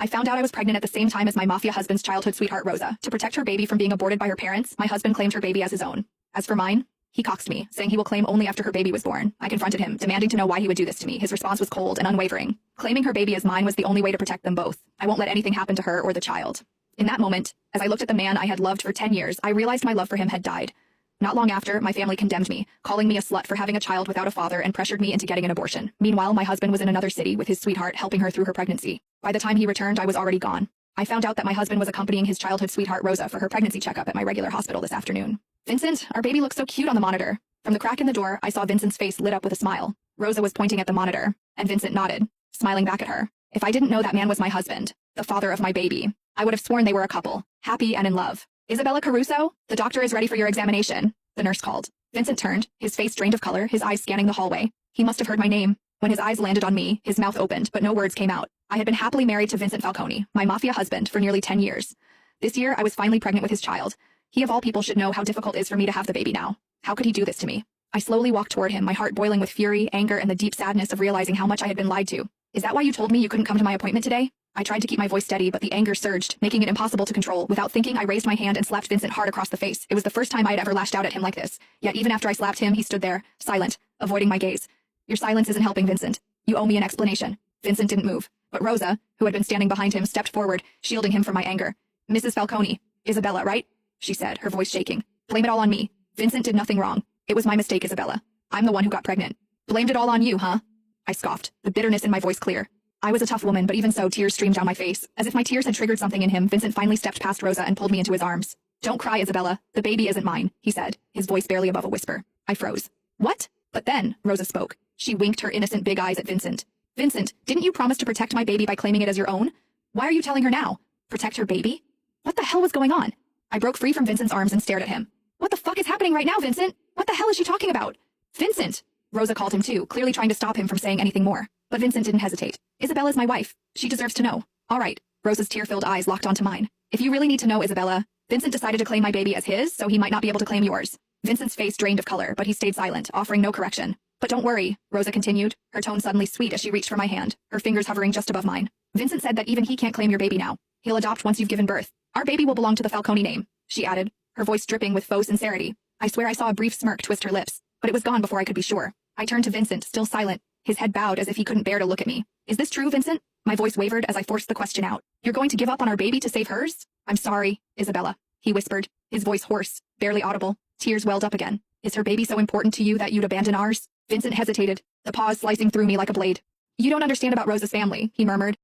I found out I was pregnant at the same time as my mafia husband's childhood sweetheart Rosa. To protect her baby from being aborted by her parents, my husband claimed her baby as his own. As for mine, he coxed me, saying he will claim only after her baby was born. I confronted him, demanding to know why he would do this to me. His response was cold and unwavering. Claiming her baby as mine was the only way to protect them both. I won't let anything happen to her or the child. In that moment, as I looked at the man I had loved for 10 years, I realized my love for him had died. Not long after, my family condemned me, calling me a slut for having a child without a father and pressured me into getting an abortion. Meanwhile, my husband was in another city with his sweetheart helping her through her pregnancy. By the time he returned, I was already gone. I found out that my husband was accompanying his childhood sweetheart Rosa for her pregnancy checkup at my regular hospital this afternoon. Vincent, our baby looks so cute on the monitor. From the crack in the door, I saw Vincent's face lit up with a smile. Rosa was pointing at the monitor, and Vincent nodded, smiling back at her. If I didn't know that man was my husband, the father of my baby, I would have sworn they were a couple, happy and in love. Isabella Caruso, the doctor is ready for your examination, the nurse called. Vincent turned, his face drained of color, his eyes scanning the hallway. He must have heard my name. When his eyes landed on me, his mouth opened, but no words came out. I had been happily married to Vincent Falcone, my mafia husband, for nearly 10 years. This year, I was finally pregnant with his child. He of all people should know how difficult it is for me to have the baby now. How could he do this to me? I slowly walked toward him, my heart boiling with fury, anger, and the deep sadness of realizing how much I had been lied to. Is that why you told me you couldn't come to my appointment today? I tried to keep my voice steady, but the anger surged, making it impossible to control. Without thinking, I raised my hand and slapped Vincent hard across the face. It was the first time I had ever lashed out at him like this. Yet even after I slapped him, he stood there, silent, avoiding my gaze. Your silence isn't helping, Vincent. You owe me an explanation. Vincent didn't move, but Rosa, who had been standing behind him, stepped forward, shielding him from my anger. Mrs. Falcone, Isabella, right? She said, her voice shaking. Blame it all on me. Vincent did nothing wrong. It was my mistake, Isabella. I'm the one who got pregnant. Blamed it all on you, huh? I scoffed, the bitterness in my voice clear. I was a tough woman, but even so, tears streamed down my face. As if my tears had triggered something in him, Vincent finally stepped past Rosa and pulled me into his arms. Don't cry, Isabella. The baby isn't mine, he said, his voice barely above a whisper. I froze. What? But then, Rosa spoke. She winked her innocent big eyes at Vincent. Vincent, didn't you promise to protect my baby by claiming it as your own? Why are you telling her now? Protect her baby? What the hell was going on? I broke free from Vincent's arms and stared at him. What the fuck is happening right now, Vincent? What the hell is she talking about? Vincent! Rosa called him too, clearly trying to stop him from saying anything more. But Vincent didn't hesitate. Isabella's my wife. She deserves to know. All right. Rosa's tear-filled eyes locked onto mine. If you really need to know, Isabella, Vincent decided to claim my baby as his, so he might not be able to claim yours. Vincent's face drained of color, but he stayed silent, offering no correction. But don't worry, Rosa continued, her tone suddenly sweet as she reached for my hand, her fingers hovering just above mine. Vincent said that even he can't claim your baby now. He'll adopt once you've given birth. Our baby will belong to the Falcone name, she added, her voice dripping with faux sincerity. I swear I saw a brief smirk twist her lips, but it was gone before I could be sure. I turned to Vincent, still silent, his head bowed as if he couldn't bear to look at me. Is this true, Vincent? My voice wavered as I forced the question out. You're going to give up on our baby to save hers? I'm sorry, Isabella, he whispered, his voice hoarse, barely audible. Tears welled up again. Is her baby so important to you that you'd abandon ours? Vincent hesitated, the pause slicing through me like a blade. You don't understand about Rosa's family, he murmured.